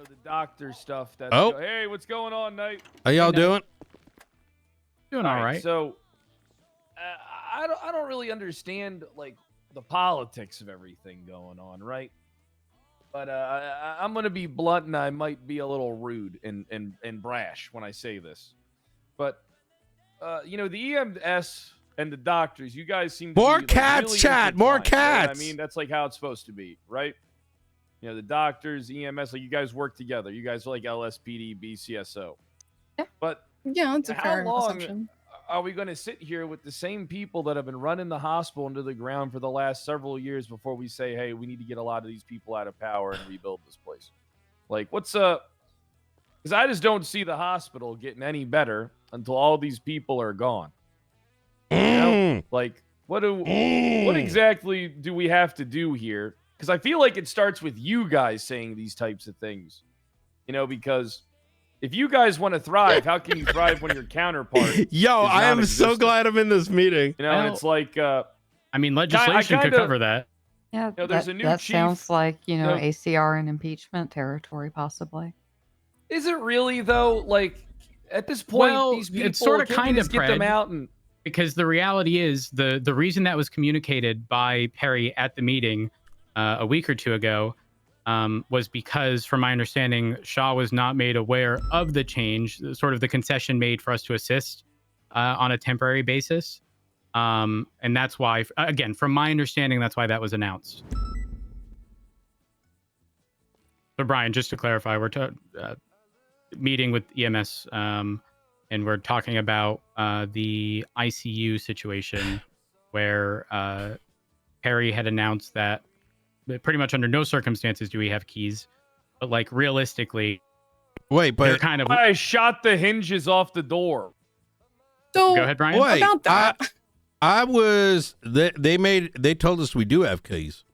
the doctor stuff. That's Oh. Hey, what's going on, Knight? How y'all doing? Doing all right. So, I don't really understand like the politics of everything going on, right? But I'm gonna be blunt, and I might be a little rude and brash when I say this. But the EMS and the doctors, you guys seem to More be, cats, really chat. More intertwined, right? cats. I mean, that's like how it's supposed to be, right? The doctors, EMS, like you guys work together. You guys are like LSPD, BCSO. Yeah. But Yeah, that's a how fair long assumption. are we going to sit here with the same people that have been running the hospital into the ground for the last several years before we say, hey, we need to get a lot of these people out of power and rebuild this place? Like, what's up? Because I just don't see the hospital getting any better until all these people are gone. Like, what exactly do we have to do here? Because I feel like it starts with you guys saying these types of things. Because if you guys want to thrive, how can you thrive when your counterpart Yo, is I am so non-existent? glad I'm in this meeting. And it's like... I mean, legislation could cover that. Yeah, there's a new that chief. sounds like, No. ACR and impeachment territory, possibly. Is it really, though? Like, at this point, Well, these people... it's sort of can't we kind just of, get them Pred. out and... Because the reality is the reason that was communicated by Perry at the meeting a week or two ago was because, from my understanding, Shaw was not made aware of the change, sort of the concession made for us to assist on a temporary basis. And that's why, again, from my understanding, that's why that was announced. So, Brian, just to clarify, we're meeting with EMS, and we're talking about the ICU situation where Perry had announced that pretty much under no circumstances do we have keys, but like realistically, Wait, they're but kind of. I shot the hinges off the door. So Go ahead, Brian. wait, about that. I was they told us we do have keys.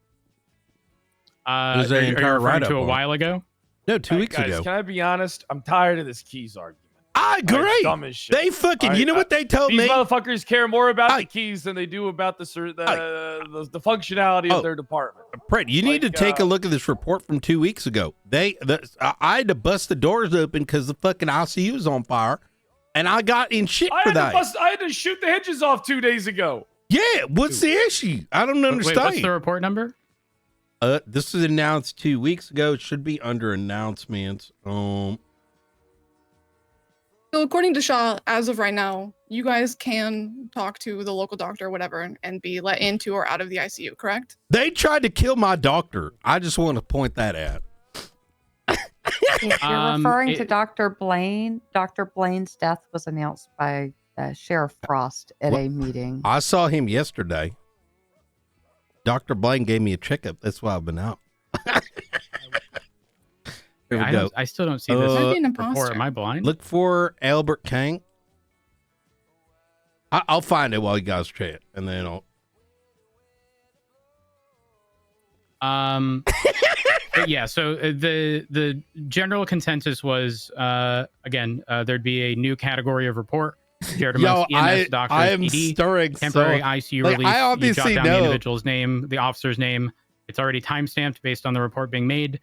Are There's an you entire referring write-up to a on it. while ago? No, 2 weeks Guys, ago. can I be honest? I'm tired of this keys argument. I All right, agree. dumb as shit. They fucking. All You know right, what they told These me? motherfuckers care more about Aye. the keys than they do about the functionality of their department. Brett, you need to take a look at this report from 2 weeks ago. I had to bust the doors open because the fucking ICU was on fire, and I got in shit for that. I had to shoot the hinges off 2 days ago. Yeah, what's the issue? I don't understand. Wait, what's the report number? This was announced 2 weeks ago. It should be under announcements. So according to Shaw, as of right now, you guys can talk to the local doctor or whatever and be let into or out of the ICU, correct? They tried to kill my doctor. I just want to point that out. If you're referring to Dr. Blaine, Dr. Blaine's death was announced by Sheriff Frost at a meeting. I saw him yesterday. Dr. Blaine gave me a checkup. That's why I've been out. Here we go. I still don't see this Might be an report. imposter. Am I blind? Look for Albert King. I'll find it while you guys chat, and then I'll. But yeah, so the general consensus was again there'd be a new category of report shared amongst EMS, doctors, I am PD, stirring temporary so, ICU like, release. I You jot obviously down the know. individual's name, the officer's name. It's already timestamped based on the report being made.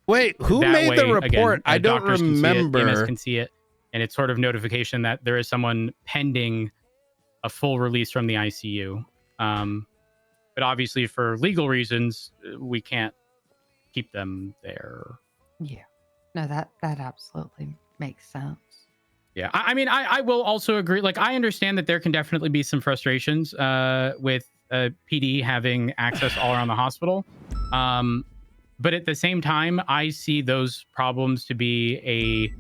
Wait, who That made the way, report? again, I don't doctors can see it, EMS remember. can see it, and it's sort of notification that there is someone pending a full release from the ICU. But obviously, for legal reasons, we can't keep them there. Yeah. No, that absolutely makes sense. Yeah, I mean, I will also agree. Like, I understand that there can definitely be some frustrations with PD having access all around the hospital. But at the same time, I see those problems to be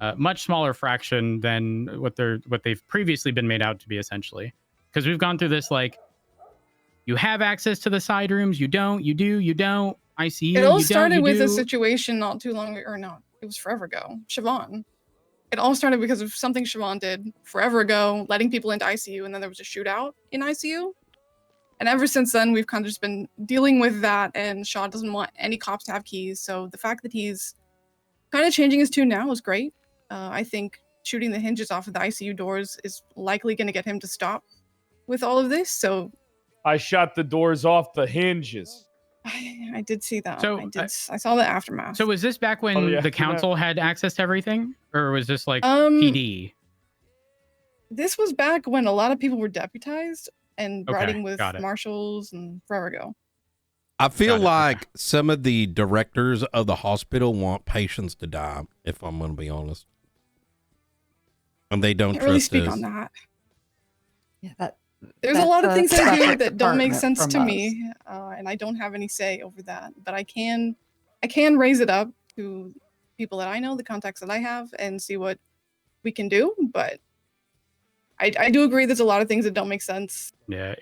a much smaller fraction than what they've previously been made out to be, essentially. Because we've gone through this, like, you have access to the side rooms, you don't, you do, you don't. ICU, It all you started don't, with you a do. situation not too long ago, or no, it was forever ago. Siobhan. It all started because of something Siobhan did forever ago, letting people into ICU, and then there was a shootout in ICU. And ever since then, we've kind of just been dealing with that, and Shaw doesn't want any cops to have keys, so the fact that he's kind of changing his tune now is great. I think shooting the hinges off of the ICU doors is likely going to get him to stop with all of this, so... I shot the doors off the hinges. I did see that. So, I saw the aftermath. So was this back when Oh, yeah, the council had access to everything, or was this like Um, PD? This was back when a lot of people were deputized and Okay, riding with got it. marshals and forever ago. I feel Got it, like some of the directors of the hospital want patients to die, if I'm going to be honest. And they don't Can't really trust speak us. on that. Yeah, There's a lot of things I do separate that don't make department sense from to us. me, and I don't have any say over that. But I can raise it up to people that I know, the contacts that I have, and see what we can do. But I do agree there's a lot of things that don't make sense. Yeah,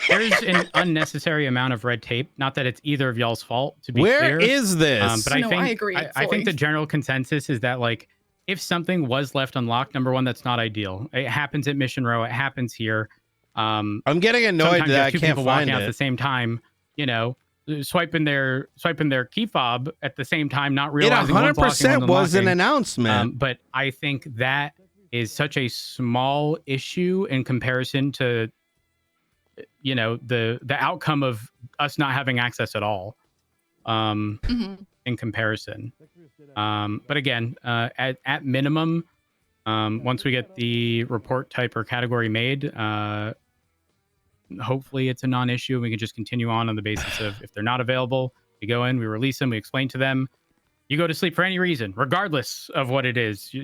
there's an unnecessary amount of red tape. Not that it's either of y'all's fault, to be Where clear. is this? But I No, think I agree I think fully. the general consensus is that like if something was left unlocked, number one, that's not ideal. It happens at Mission Row. It happens here. I'm getting annoyed Sometimes you that have I two can't people find walking out at the it. same time, you know, swiping their key fob at the same time, not It realizing one's locking, 100% one's was an unlocking. announcement. But I think that is such a small issue in comparison to, you know, the outcome of us not having access at all. In comparison. But again, at minimum, once we get the report type or category made, hopefully it's a non-issue and we can just continue on the basis of if they're not available, we go in, we release them, we explain to them, you go to sleep for any reason, regardless of what it is.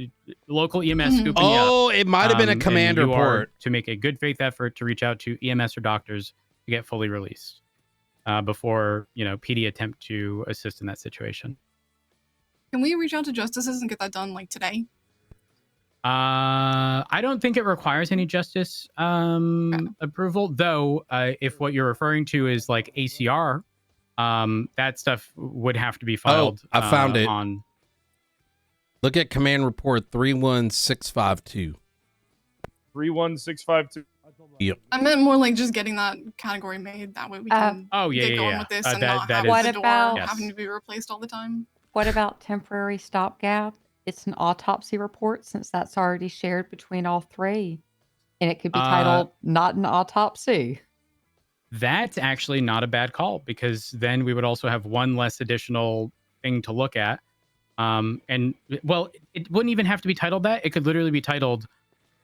Local EMS scooping you up. Oh, it might have been a and command you are report. to make a good faith effort to reach out to EMS or doctors to get fully released before, you know, PD attempt to assist in that situation. Can we reach out to justices and get that done like today? I don't think it requires any justice approval, though. If what you're referring to is like ACR, that stuff would have to be filed. I found it. On. Look at command report 31652. 31652. Yep. I meant more like just getting that category made. That way we can get going with this and not have What the door about- having to be replaced all the time. What about temporary stopgap? It's an autopsy report since that's already shared between all three. And it could be titled not an autopsy. That's actually not a bad call because then we would also have one less additional thing to look at. And well, it wouldn't even have to be titled that. It could literally be titled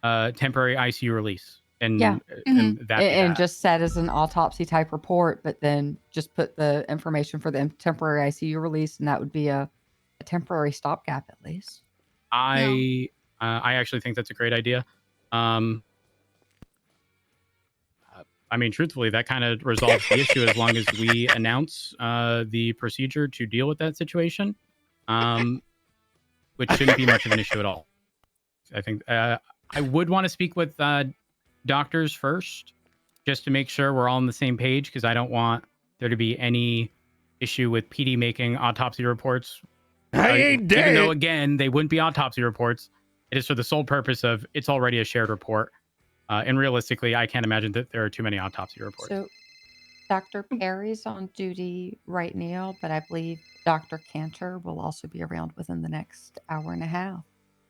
temporary ICU release. And, and that And just set as an autopsy type report, but then just put the information for the temporary ICU release, and that would be a temporary stopgap at least. I actually think that's a great idea. I mean, truthfully, that kind of resolves the issue as long as we announce the procedure to deal with that situation, which shouldn't be much of an issue at all. I think I would want to speak with doctors first, just to make sure we're all on the same page, because I don't want there to be any issue with PD making autopsy reports. I ain't dead. Even though, again, they wouldn't be autopsy reports. It is for the sole purpose of it's already a shared report. And realistically, I can't imagine that there are too many autopsy reports. So Dr. Perry's on duty right now, but I believe Dr. Cantor will also be around within the next hour and a half.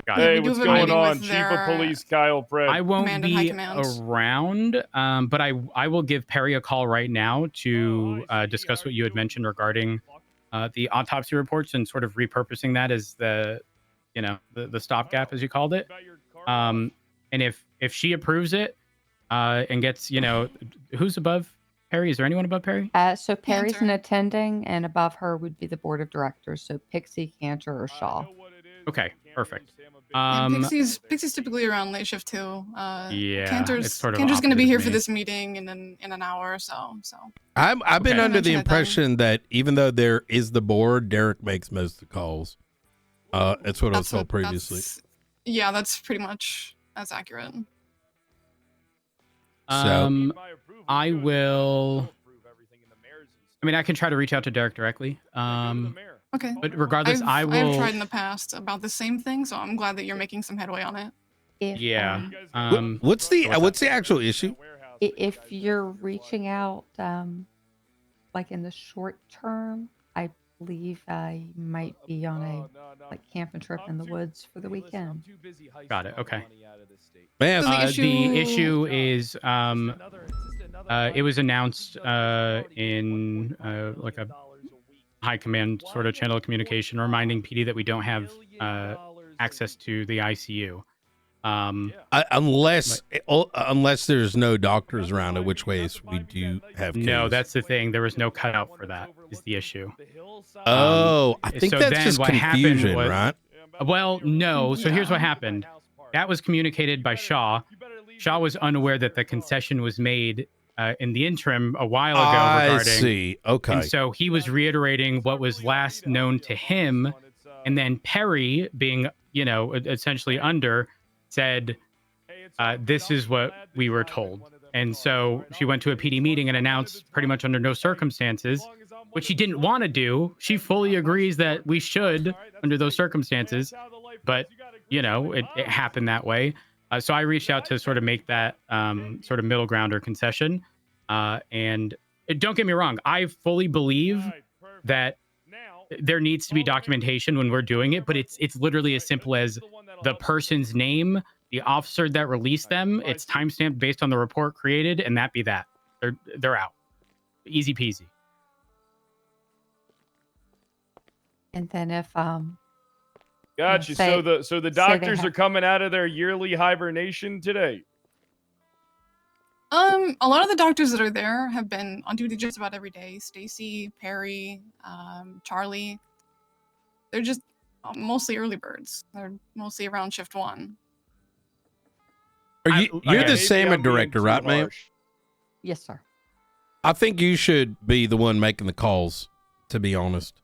Hey, what's going on? Chief of Police Kyle Pratt. I won't be around, but I will give Perry a call right now to discuss what you had mentioned regarding the autopsy reports and sort of repurposing that as the, you know, the stopgap, as you called it. And if she approves it and gets, you know, who's above Perry? Is there anyone above Perry? So Perry's an attending, and above her would be the board of directors. So Pixie, Cantor, or Shaw. Okay, perfect. Pixie's typically around late shift too. Yeah, Cantor's sort of going to be opposite here of for me. this meeting in an hour or so. I've been Okay. under the Mention it then. impression that even though there is the board, Derek makes most of the calls. That's what I was told previously. Yeah, that's pretty much as accurate. I will. I mean, I can try to reach out to Derek directly. Okay. But regardless, I will. I've tried in the past about the same thing, so I'm glad that you're making some headway on it. Yeah. What's the actual issue? If you're reaching out, like in the short term, I believe I might be on a camping trip in the woods for the weekend. Got it, okay. Man, So the The issue- issue is it was announced in like a high command sort of channel of communication, reminding PD that we don't have access to the ICU. unless there's no doctors around, in which ways we do have No, case. that's the thing. There was no cutout for that. Is the issue. Oh, I think so that's then just what happened confusion, was- right? Well, no. So here's Yeah. what happened. That was communicated by Shaw. Shaw was unaware that the concession was made in the interim a while ago I regarding. see. Okay. And so he was reiterating what was last known to him, and then Perry, being essentially under, said, "This is what we were told." And so she went to a PD meeting and announced pretty much under no circumstances, which she didn't want to do. She fully agrees that we should under those circumstances, but it happened that way. So I reached out to sort of make that sort of middle ground or concession. And don't get me wrong, I fully believe that there needs to be documentation when we're doing it, but it's literally as simple as the person's name, the officer that released them, it's timestamped based on the report created, and that be that. They're out. Easy peasy. And then if Gotcha. Say- So the they doctors have- are coming out of their yearly hibernation today. A lot of the doctors that are there have been on duty just about every day. Stacy, Perry, Charlie. They're just mostly early birds. They're mostly around shift 1. You're okay. the Maybe SAMA I'm being director, too right, ma'am? harsh. yes, sir. I think you should be the one making the calls, to be honest.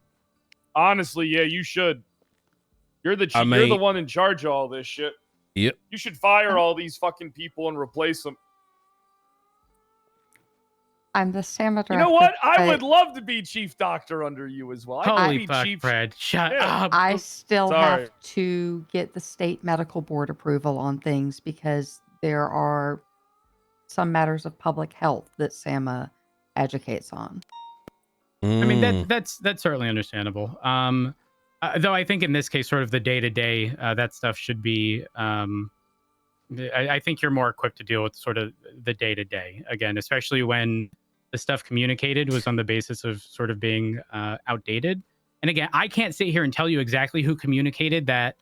Honestly, yeah, you should. You're the I you're the mean- one in charge of all this shit. Yep. You should fire all these fucking people and replace them. I'm the SAMA director. You know what? I but would love to be chief doctor under you as well. I could Holy be fuck, chief. Fred. Shut Yeah. up. I still Sorry. have to get the state medical board approval on things because there are some matters of public health that SAMA educates on. I mean, Mm. that's certainly understandable. Though I think in this case, sort of the day-to-day, that stuff should be... I think you're more equipped to deal with sort of the day-to-day, again, especially when the stuff communicated was on the basis of sort of being outdated. And again, I can't sit here and tell you exactly who communicated that,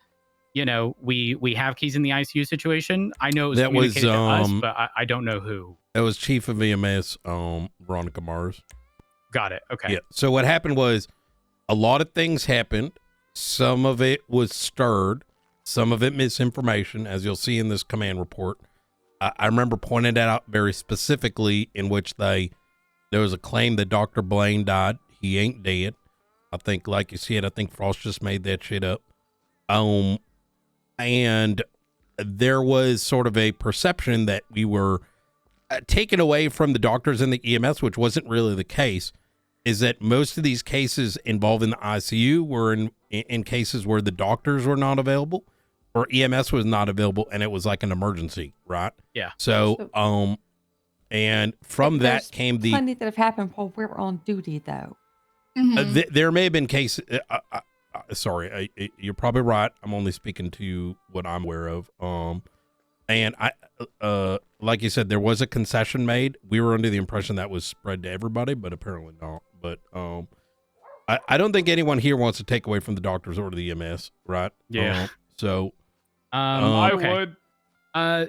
we have keys in the ICU situation. I know it was That was, communicated to us, but I don't know who. That was Chief of EMS, Veronica Mars. Got it. Okay. Yeah. So what happened was a lot of things happened. Some of it was stirred, some of it misinformation, as you'll see in this command report. I remember pointing that out very specifically, in which there was a claim that Dr. Blaine died. He ain't dead. I think, like you said, I think Frost just made that shit up. And there was sort of a perception that we were taken away from the doctors in the EMS, which wasn't really the case. Is that most of these cases involving the ICU were in cases where the doctors were not available or EMS was not available, and it was like an emergency, right? Yeah. So, and from But that there's came the plenty that have happened while we're on duty, though. Mhm. there may have been cases. Sorry, you're probably right. I'm only speaking to what I'm aware of. And like you said, there was a concession made. We were under the impression that was spread to everybody, but apparently not. But I don't think anyone here wants to take away from the doctors or the EMS, right? Yeah. So I Okay. would.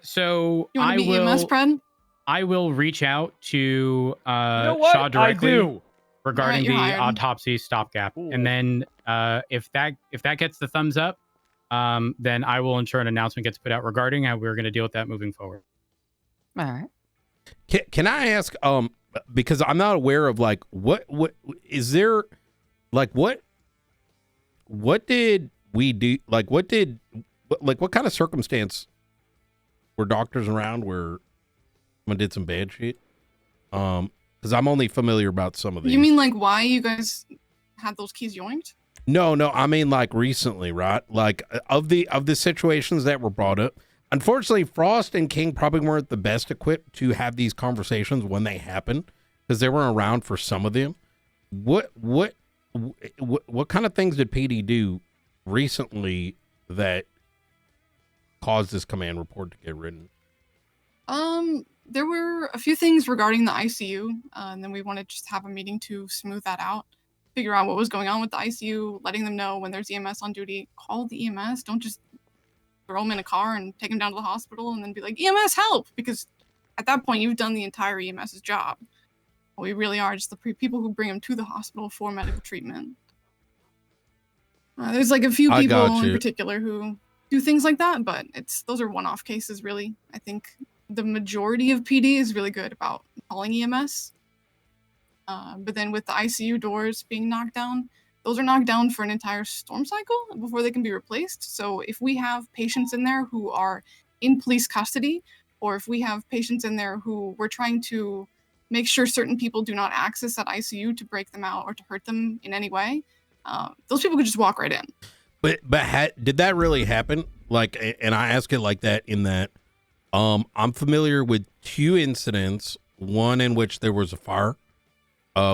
So You want I to be will. EMS, Pred? I will reach out to You know what? Shaw I directly do. regarding you're the hired. autopsy stopgap, Cool. and then if that gets the thumbs up, then I will ensure an announcement gets put out regarding how we're going to deal with that moving forward. All right. can I ask? Because I'm not aware of like what is there, like what did we do? Like what kind of circumstance were doctors around where someone did some bad shit? Because I'm only familiar about some of these. You mean like why you guys had those keys yoinked? No, I mean like recently, right? Like of the situations that were brought up. Unfortunately, Frost and King probably weren't the best equipped to have these conversations when they happen because they weren't around for some of them. What what kind of things did PD do recently that caused this command report to get written? There were a few things regarding the ICU, and then we wanted to just have a meeting to smooth that out, figure out what was going on with the ICU, letting them know when there's EMS on duty, call the EMS. Don't just throw them in a car and take them down to the hospital and then be like, EMS help, because at that point you've done the entire EMS's job. We really are just the people who bring them to the hospital for medical treatment. There's like a few people in particular who do things like that, but those are one-off cases, really. I think the majority of PD is really good about calling EMS. But then with the ICU doors being knocked down, those are knocked down for an entire storm cycle before they can be replaced. So if we have patients in there who are in police custody, or if we have patients in there who we're trying to make sure certain people do not access that ICU to break them out or to hurt them in any way, those people could just walk right in. But did that really happen? Like, and I ask it like that in that I'm familiar with 2 incidents, one in which there was a fire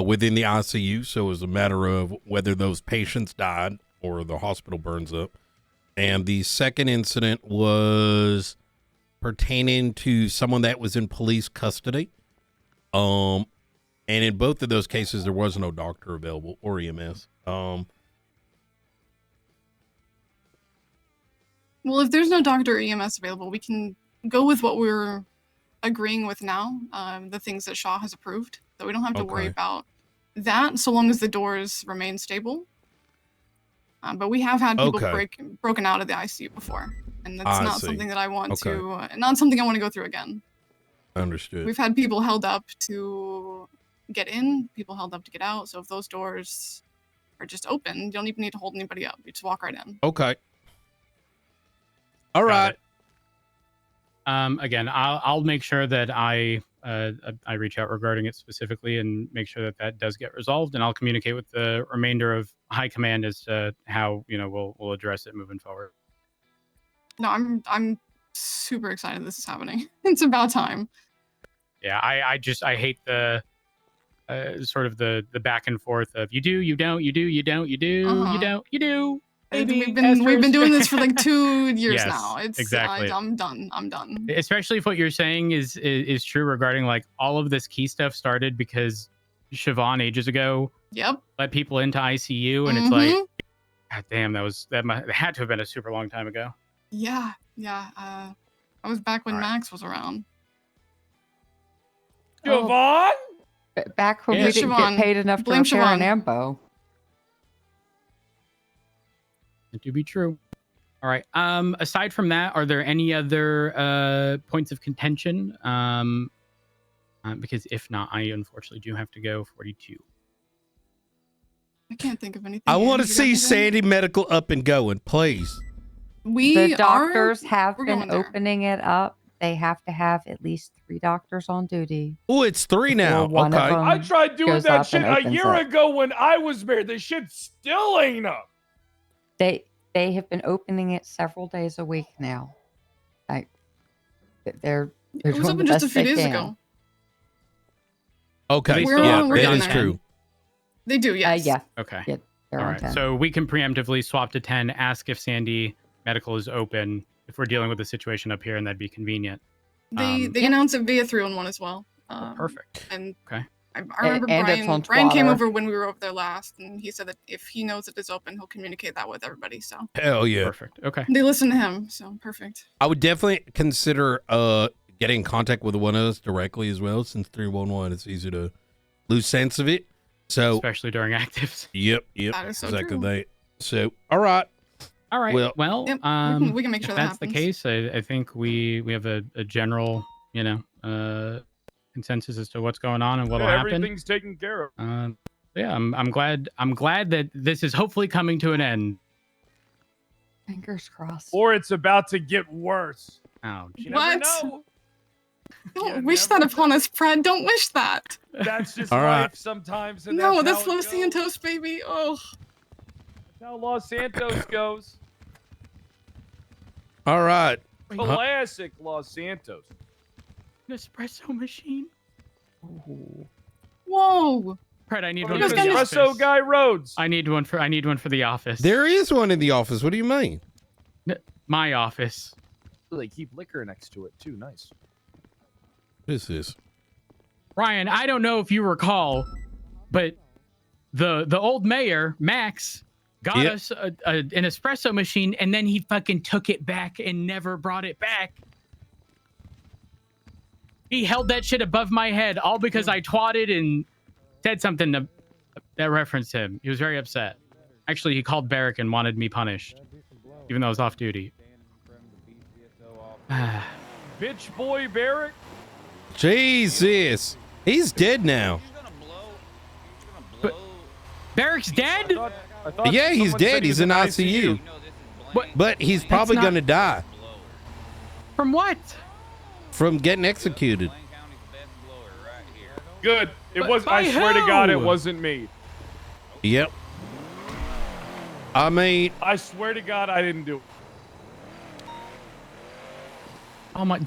within the ICU, so it was a matter of whether those patients died or the hospital burns up. And the second incident was pertaining to someone that was in police custody. And in both of those cases, there was no doctor available or EMS. Well, if there's no doctor or EMS available, we can go with what we're agreeing with now, the things that Shaw has approved. So we don't have to worry about that so long as the doors remain stable. But we have had people broken out of the ICU before, and that's not something that I want to, not something I want to go through again. Understood. We've had people held up to get in, people held up to get out. So if those doors are just open, you don't even need to hold anybody up. You just walk right in. Okay. All right. Again, I'll make sure that I reach out regarding it specifically and make sure that does get resolved, and I'll communicate with the remainder of high command as to how we'll address it moving forward. No, I'm super excited this is happening. It's about time. Yeah, I hate the sort of the back and forth of you do, you don't, you do, you don't, you do, you don't, you do. Maybe we've been doing this for like 2 years yes, now. It's exactly. I'm done. Especially if what you're saying is true regarding like all of this key stuff started because Siobhan ages ago let people into ICU, and it's like, God damn, that had to have been a super long time ago. Yeah. I was back when Max was around. Siobhan? Back when we didn't get paid enough to repair an ambo. To be true. All right. Aside from that, are there any other points of contention? Because if not, I unfortunately do have to go 42. I can't think of anything. I want to see Sandy Medical up and going, please. The doctors have been opening it up. They have to have at least 3 doctors on duty. Oh, it's 3 now. Okay. I tried doing that shit a year ago when I was married. The shit still ain't up. They have been opening it several days a week now. Like they're it was open just a few days ago. Okay, yeah, that is true. They do, yes. Yeah. Okay. Yeah, all right. So we can preemptively swap to 10. Ask if Sandy Medical is open if we're dealing with the situation up here, and that'd be convenient. They announce it via 311 as well. Perfect. And okay. I remember Brian came over when we were over there last, and he said that if he knows it is open, he'll communicate that with everybody. So hell yeah. Perfect. Okay. They listen to him, so perfect. I would definitely consider getting in contact with one of us directly as well, since 311 it's easy to lose sense of it. So especially during actives. Yep. That is so exactly true. that. So all right. Well, yep, we can make sure if that's the case. I think we have a general, consensus as to what's going on and what'll happen. Everything's taken care of. Yeah, I'm glad that this is hopefully coming to an end. Fingers crossed. Or it's about to get worse. Oh, You What? never know. Don't wish that upon us, Fred. Don't wish that. That's just All right. life sometimes. And No, that's that's how it Los goes. Santos, baby. Oh. That's how Los Santos goes. All right. Classic Los Santos. An espresso machine. Whoa. Fred, I need Well, one for the office. Espresso Guy Rhodes. I need one for the office. There is one in the office. What do you mean? My office. They keep liquor next to it too. Nice. What is this? Ryan, I don't know if you recall, but the old mayor, Max, got us an espresso machine, and then he fucking took it back and never brought it back. He held that shit above my head, all because I twatted and said something that referenced him. He was very upset. Actually, he called Barrick and wanted me punished, even though I was off duty. Bitch boy Barrick. Jesus. He's dead now. But Barrick's dead? I thought Yeah, he's someone dead. said he He's was in ICU. But he's probably not- going to die From what? from getting executed. Good. It But was. by I swear to God, it who? wasn't me. Yep. I mean, I swear to God, I didn't do it. Oh my.